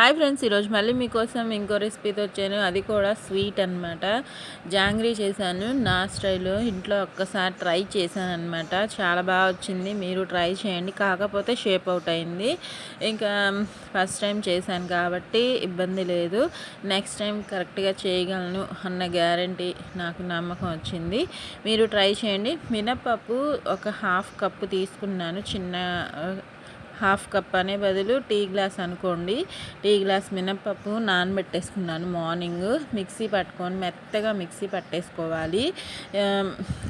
Hi friends, ఈరోజు మళ్ళీ మీకోసం ఇంకో రెసిపీతో వచ్చాను. అది కూడా స్వీట్ అనమాట. జాంగ్రీ చేశాను నా స్టైల్లో. ఇంట్లో ఒక్కసారి ట్రై చేశాను అనమాట. చాలా బాగా వచ్చింది. మీరు ట్రై చేయండి. కాకపోతే షేప్ అవుట్ అయింది. ఇంకా ఫస్ట్ టైం చేశాను కాబట్టి ఇబ్బంది లేదు. నెక్స్ట్ టైం కరెక్ట్గా చేయగలను అన్న గ్యారంటీ నాకు నమ్మకం వచ్చింది. మీరు ట్రై చేయండి. మినప్పప్పు ఒక హాఫ్ కప్పు తీసుకున్నాను. చిన్న హాఫ్ కప్ అనే బదులు టీ గ్లాస్ అనుకోండి. టీ గ్లాస్ మినప్పప్పు నానబెట్టేసుకున్నాను. మార్నింగ్ మిక్సీ పట్టుకొని మెత్తగా మిక్సీ పట్టేసుకోవాలి.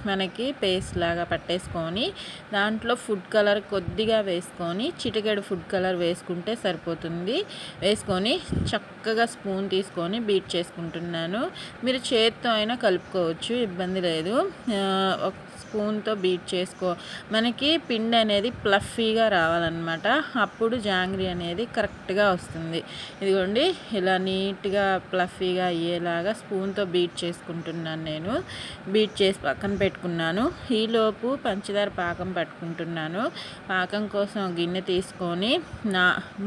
మనకి పేస్ట్ లాగా పట్టేసుకొని దాంట్లో ఫుడ్ కలర్ కొద్దిగా వేసుకొని చిటికెడు ఫుడ్ కలర్ వేసుకుంటే సరిపోతుంది. వేసుకొని చక్కగా స్పూన్ తీసుకొని బీట్ చేసుకుంటున్నాను. మీరు చేత్తో అయినా కలుపుకోవచ్చు, ఇబ్బంది లేదు. స్పూన్తో బీట్ చేసుకో. మనకి పిండి అనేది ప్లఫీగా రావాలన్నమాట. అప్పుడు జాంగ్రీ అనేది కరెక్ట్గా వస్తుంది. ఇదిగోండి, ఇలా నీట్గా ప్లఫీగా అయ్యేలాగా స్పూన్తో బీట్ చేసుకుంటున్నాను. నేను బీట్ చేసి పక్కన పెట్టుకున్నాను. ఈలోపు పంచదార పాకం పట్టుకుంటున్నాను. పాకం కోసం గిన్నె తీసుకొని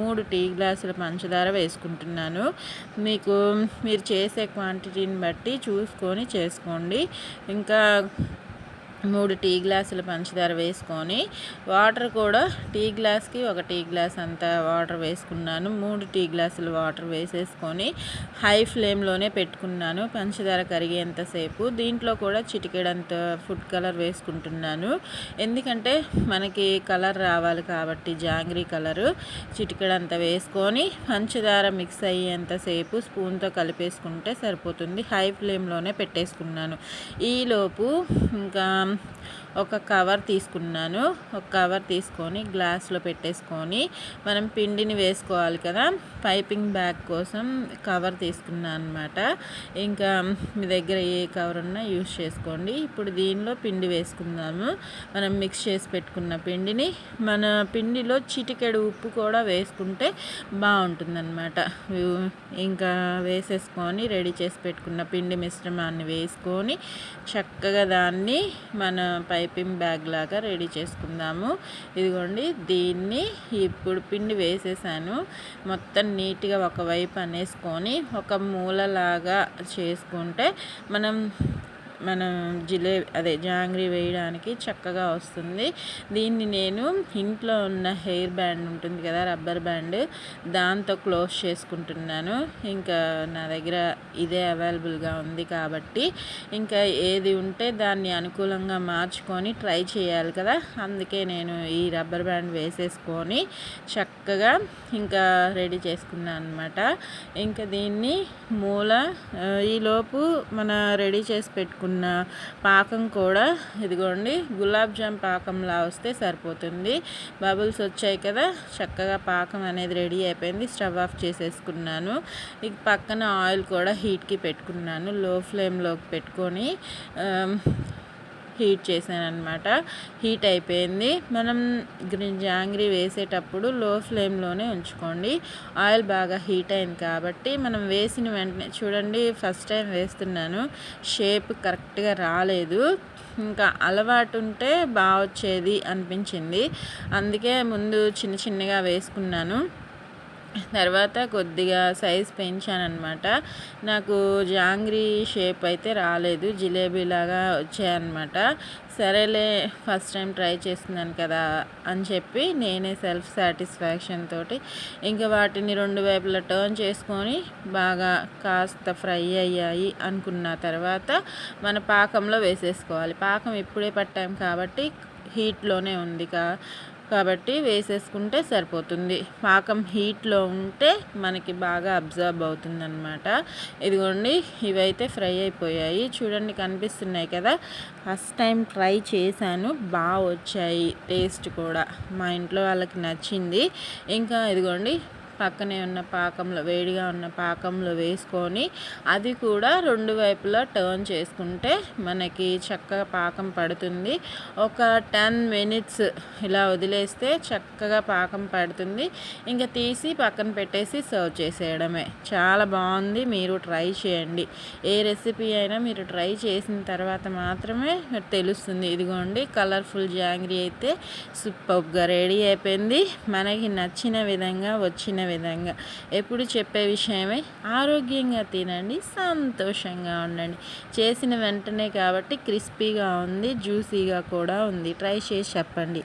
3 టీ గ్లాసుల పంచదార వేసుకుంటున్నాను. మీరు చేసే క్వాంటిటీని బట్టి చూసుకొని చేసుకోండి. ఇంకా 3 టీ గ్లాసుల పంచదార వేసుకొని వాటర్ కూడా టీ గ్లాస్కి 1 టీ గ్లాస్ అంత వాటర్ వేసుకున్నాను. 3 టీ గ్లాసుల వాటర్ వేసేసుకొని హై ఫ్లేమ్లోనే పెట్టుకున్నాను పంచదార కరిగేంతసేపు. దీంట్లో కూడా చిటికెడంత ఫుడ్ కలర్ వేసుకుంటున్నాను. ఎందుకంటే మనకి కలర్ రావాలి కాబట్టి జాంగ్రీ కలరు చిటికెడంత వేసుకొని పంచదార మిక్స్ అయ్యేంతసేపు స్పూన్తో కలిపేసుకుంటే సరిపోతుంది. హై ఫ్లేమ్లోనే పెట్టేసుకున్నాను. ఈలోపు ఇంకా ఒక కవర్ తీసుకున్నాను. ఒక కవర్ తీసుకొని గ్లాస్లో పెట్టేసుకొని మనం పిండిని వేసుకోవాలి కదా, పైపింగ్ బ్యాగ్ కోసం కవర్ తీసుకున్నాను అనమాట. ఇంకా మీ దగ్గర ఏ కవర్ ఉన్నా యూజ్ చేసుకోండి. ఇప్పుడు దీనిలో పిండి వేసుకుందాము. మనం మిక్స్ చేసి పెట్టుకున్న పిండిని, మన పిండిలో చిటికెడు ఉప్పు కూడా వేసుకుంటే బాగుంటుందన్నమాట. ఇంకా వేసేసుకొని రెడీ చేసి పెట్టుకున్న పిండి మిశ్రమాన్ని వేసుకొని చక్కగా దాన్ని మన పైపింగ్ బ్యాగ్ లాగా రెడీ చేసుకుందాము. ఇదిగోండి, దీన్ని ఇప్పుడు పిండి వేసేసాను. మొత్తం నీట్గా ఒకవైపు అనేసుకొని ఒక మూలలాగా చేసుకుంటే మనం జాంగ్రీ వేయడానికి చక్కగా వస్తుంది. దీన్ని నేను ఇంట్లో ఉన్న హెయిర్ బ్యాండ్ ఉంటుంది కదా, రబ్బర్ బ్యాండ్, దాంతో క్లోజ్ చేసుకుంటున్నాను. ఇంకా నా దగ్గర ఇదే అవైలబుల్గా ఉంది కాబట్టి ఇంకా ఏది ఉంటే దాన్ని అనుకూలంగా మార్చుకొని ట్రై చేయాలి కదా, అందుకే నేను ఈ రబ్బర్ బ్యాండ్ వేసేసుకొని చక్కగా ఇంకా రెడీ చేసుకున్నాను అనమాట. ఇంకా దీన్ని ఈలోపు మన రెడీ చేసి పెట్టుకున్న పాకం కూడా ఇదిగోండి గులాబ్ జామ్ పాకంలా వస్తే సరిపోతుంది. బబుల్స్ వచ్చాయి కదా, చక్కగా పాకం అనేది రెడీ అయిపోయింది. స్టవ్ ఆఫ్ చేసేసుకున్నాను. ఇక పక్కన ఆయిల్ కూడా హీట్కి పెట్టుకున్నాను. లో ఫ్లేమ్లోకి పెట్టుకొని హీట్ చేశాను అనమాట. హీట్ అయిపోయింది. మనం జాంగ్రీ వేసేటప్పుడు లో ఫ్లేమ్లోనే ఉంచుకోండి. ఆయిల్ బాగా హీట్ అయింది కాబట్టి మనం వేసిన వెంటనే చూడండి, ఫస్ట్ టైం వేస్తున్నాను, షేప్ కరెక్ట్గా రాలేదు. ఇంకా అలవాటు ఉంటే బాగా వచ్చేది అనిపించింది. అందుకే ముందు చిన్న చిన్నగా వేసుకున్నాను. తర్వాత కొద్దిగా సైజ్ పెంచాను అనమాట. నాకు జాంగ్రీ షేప్ అయితే రాలేదు, జిలేబీలాగా వచ్చాయన్నమాట. సరేలే, ఫస్ట్ టైం ట్రై చేస్తున్నాను కదా అని చెప్పి నేనే సెల్ఫ్ సాటిస్ఫాక్షన్ తోటి ఇంకా వాటిని 2 వైపులా టర్న్ చేసుకొని బాగా కాస్త ఫ్రై అయ్యాయి అనుకున్న తర్వాత మన పాకంలో వేసేసుకోవాలి. పాకం ఇప్పుడే పట్టాం కాబట్టి హీట్లోనే ఉంది కాబట్టి వేసేసుకుంటే సరిపోతుంది. పాకం హీట్లో ఉంటే మనకి బాగా అబ్జర్బ్ అవుతుందన్నమాట. ఇదిగోండి, ఇవైతే ఫ్రై అయిపోయాయి. చూడండి, కనిపిస్తున్నాయి కదా. ఫస్ట్ టైం ట్రై చేశాను, బాగా వచ్చాయి. టేస్ట్ కూడా మా ఇంట్లో వాళ్ళకి నచ్చింది. ఇంకా ఇదిగోండి, పక్కనే ఉన్న పాకంలో, వేడిగా ఉన్న పాకంలో వేసుకొని అది కూడా 2 వైపులా టర్న్ చేసుకుంటే మనకి చక్కగా పాకం పడుతుంది. ఒక 10 మినిట్స్ ఇలా వదిలేస్తే చక్కగా పాకం పడుతుంది. ఇంకా తీసి పక్కన పెట్టేసి సర్వ్ చేసేయడమే. చాలా బాగుంది, మీరు ట్రై చేయండి. ఏ రెసిపీ అయినా మీరు ట్రై చేసిన తర్వాత మాత్రమే తెలుస్తుంది. ఇదిగోండి, కలర్ఫుల్ జాంగ్రీ అయితే సూపర్గా రెడీ అయిపోయింది. మనకి నచ్చిన విధంగా వచ్చిన విధంగా ఎప్పుడు చెప్పే విషయమే. ఆరోగ్యంగా తినండి, సంతోషంగా ఉండండి. చేసిన వెంటనే కాబట్టి క్రిస్పీగా ఉంది, జ్యూసీగా కూడా ఉంది. ట్రై చేసి చెప్పండి.